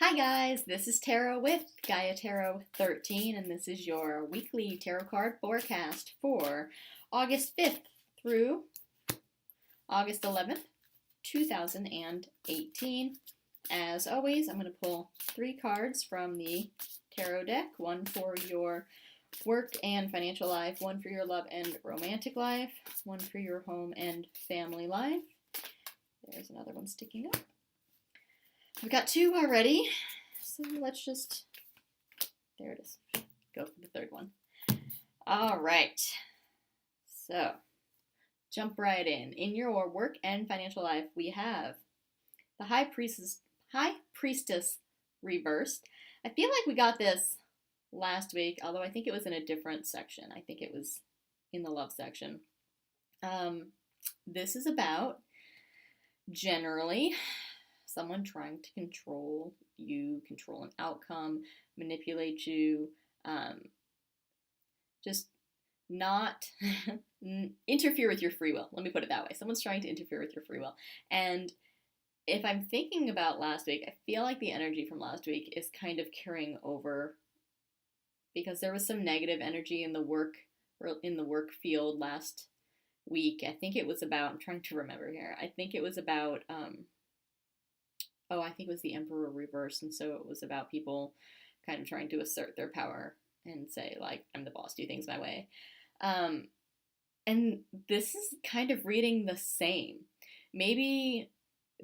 Hi guys, this is Tarot with Gaia Tarot 13, and this is your weekly tarot card forecast for August 5th through August 11th, 2018. As always, I'm going to pull 3 cards from the tarot deck, one for your work and financial life, one for your love and romantic life, one for your home and family life. There's another one sticking up. We've got 2 already, so let's just, there it is, go for the 3rd one. All right, so jump right in. In your work and financial life, we have the High Priestess reversed. I feel like we got this last week, although I think it was in a different section. I think it was in the love section. This is about, generally, someone trying to control you, control an outcome, manipulate you, just not interfere with your free will. Let me put it that way. Someone's trying to interfere with your free will. And if I'm thinking about last week, I feel like the energy from last week is kind of carrying over because there was some negative energy in the work field last week. I think it was about, I'm trying to remember here. I think it was about I think it was the Emperor reversed, and so it was about people kind of trying to assert their power and say, like, I'm the boss, do things my way. And this is kind of reading the same. Maybe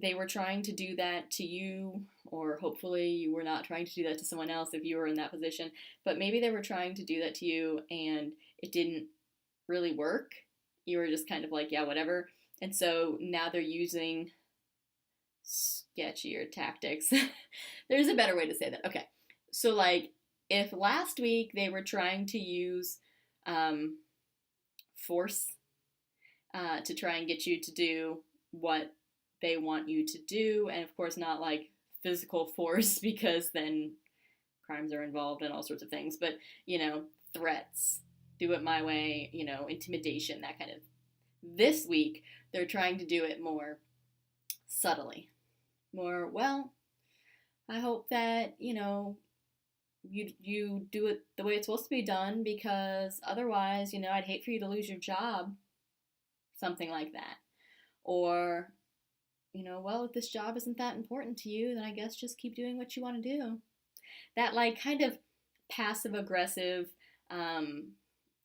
they were trying to do that to you, or hopefully you were not trying to do that to someone else if you were in that position, but maybe they were trying to do that to you and it didn't really work. You were just kind of like, yeah, whatever. And so now they're using sketchier tactics. There's a better way to say that. Okay. So, like, if last week they were trying to use force to try and get you to do what they want you to do, and of course not like physical force because then crimes are involved and all sorts of things, but, threats, do it my way, intimidation, that kind of. This week, they're trying to do it more subtly. More, well, I hope that, you do it the way it's supposed to be done because otherwise, I'd hate for you to lose your job. Something like that. Or, well, if this job isn't that important to you, then I guess just keep doing what you want to do. That, like, kind of passive aggressive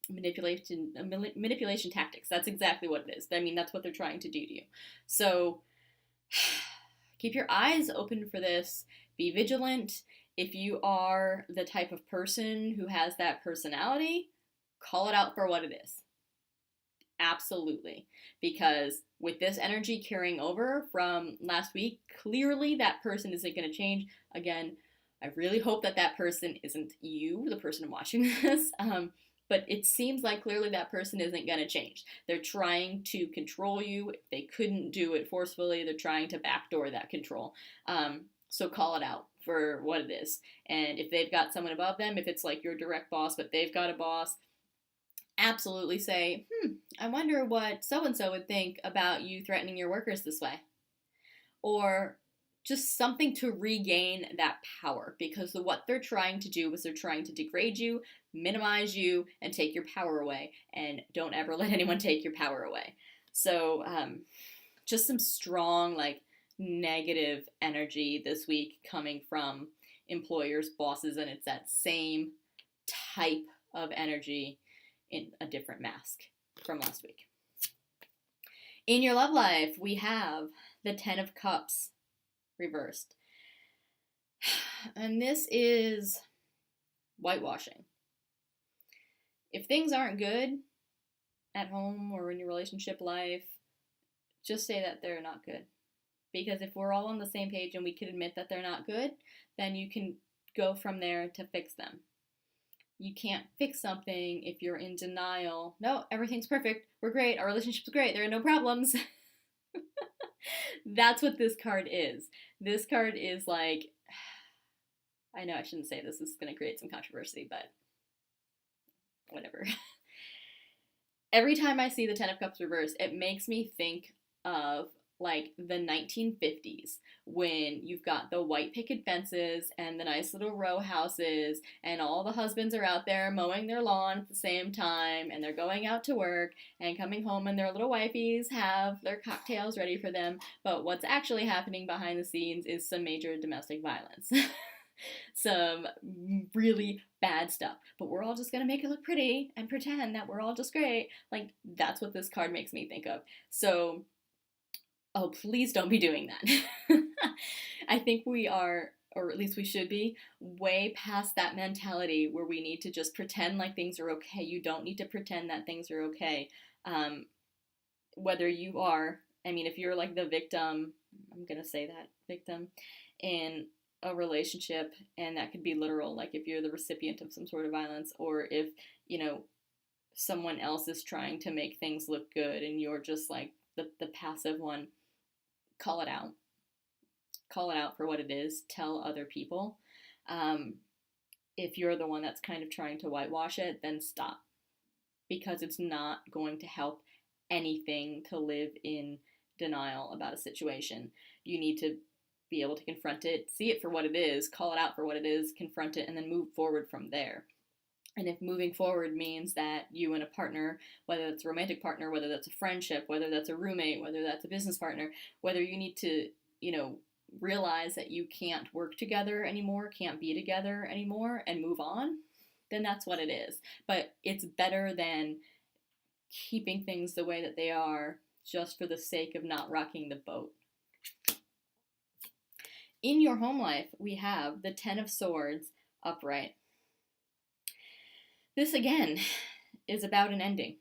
manipulation tactics. That's exactly what it is. I mean, that's what they're trying to do to you. So keep your eyes open for this. Be vigilant. If you are the type of person who has that personality, call it out for what it is. Absolutely. Because with this energy carrying over from last week, clearly that person isn't going to change. Again, I really hope that that person isn't you, the person watching this. But it seems like clearly that person isn't going to change. They're trying to control you. If they couldn't do it forcefully, they're trying to backdoor that control. So call it out for what it is. And if they've got someone above them, if it's like your direct boss, but they've got a boss, absolutely say, I wonder what so-and-so would think about you threatening your workers this way. Or just something to regain that power, because what they're trying to do is they're trying to degrade you, minimize you, and take your power away. And don't ever let anyone take your power away. So just some strong, like, negative energy this week coming from employers, bosses, and it's that same type of energy in a different mask from last week. In your love life, we have the Ten of Cups reversed. And this is whitewashing. If things aren't good at home or in your relationship life, just say that they're not good. Because if we're all on the same page and we can admit that they're not good, then you can go from there to fix them. You can't fix something if you're in denial. No, everything's perfect. We're great. Our relationship's great. There are no problems. That's what this card is. This card is like, I know I shouldn't say this. This is going to create some controversy, but whatever. Every time I see the Ten of Cups reversed, it makes me think of like the 1950s, when you've got the white picket fences and the nice little row houses, and all the husbands are out there mowing their lawn at the same time, and they're going out to work and coming home, and their little wifeys have their cocktails ready for them. But what's actually happening behind the scenes is some major domestic violence. Some really bad stuff. But we're all just gonna make it look pretty and pretend that we're all just great. Like, that's what this card makes me think of. So, oh, please don't be doing that. I think we are, or at least we should be, way past that mentality where we need to just pretend like things are okay. You don't need to pretend that things are okay. Whether you are, I mean, if you're like the victim, I'm gonna say that, victim, in a relationship, and that could be literal, like if you're the recipient of some sort of violence, or if, someone else is trying to make things look good and you're just like the passive one, call it out. Call it out for what it is. Tell other people. If you're the one that's kind of trying to whitewash it, then stop. Because it's not going to help anything to live in denial about a situation. You need to be able to confront it, see it for what it is, call it out for what it is, confront it, and then move forward from there. And if moving forward means that you and a partner, whether it's a romantic partner, whether that's a friendship, whether that's a roommate, whether that's a business partner, whether you need to, realize that you can't work together anymore, can't be together anymore, and move on, then that's what it is. But it's better than keeping things the way that they are just for the sake of not rocking the boat. In your home life, we have the Ten of Swords upright. This, again, is about an ending.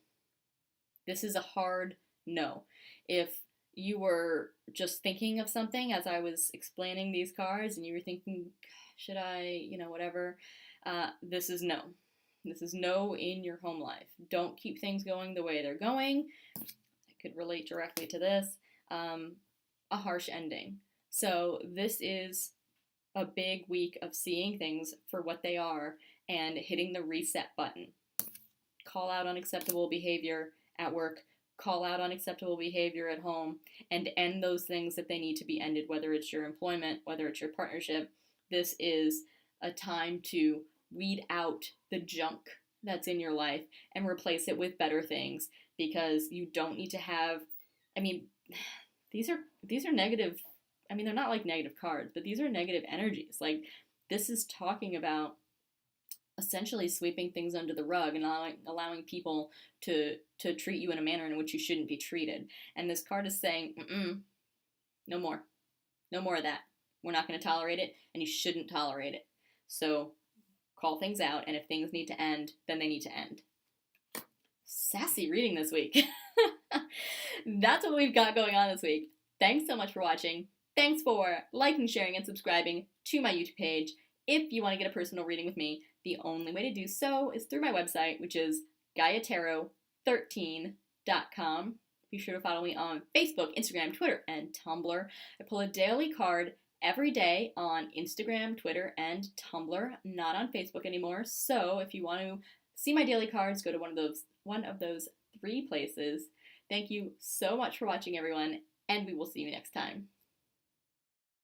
This is a hard no. If you were just thinking of something as I was explaining these cards, and you were thinking, should I, whatever, this is no. This is no in your home life. Don't keep things going the way they're going. I could relate directly to this. A harsh ending. So this is a big week of seeing things for what they are and hitting the reset button. Call out unacceptable behavior at work, call out unacceptable behavior at home, and end those things that they need to be ended, whether it's your employment, whether it's your partnership. This is a time to weed out the junk that's in your life and replace it with better things, because you don't need to have, these are negative. They're not like negative cards, but these are negative energies. Like, this is talking about essentially sweeping things under the rug and allowing people to treat you in a manner in which you shouldn't be treated. And this card is saying, no more. No more of that. We're not going to tolerate it, and you shouldn't tolerate it. So call things out, and if things need to end, then they need to end. Sassy reading this week. That's what we've got going on this week. Thanks so much for watching. Thanks for liking, sharing, and subscribing to my YouTube page. If you want to get a personal reading with me, the only way to do so is through my website, which is GaiaTarot13.com. Be sure to follow me on Facebook, Instagram, Twitter, and Tumblr. I pull a daily card every day on Instagram, Twitter, and Tumblr, not on Facebook anymore. So if you want to see my daily cards, go to one of those 3 places. Thank you so much for watching, everyone, and we will see you next time.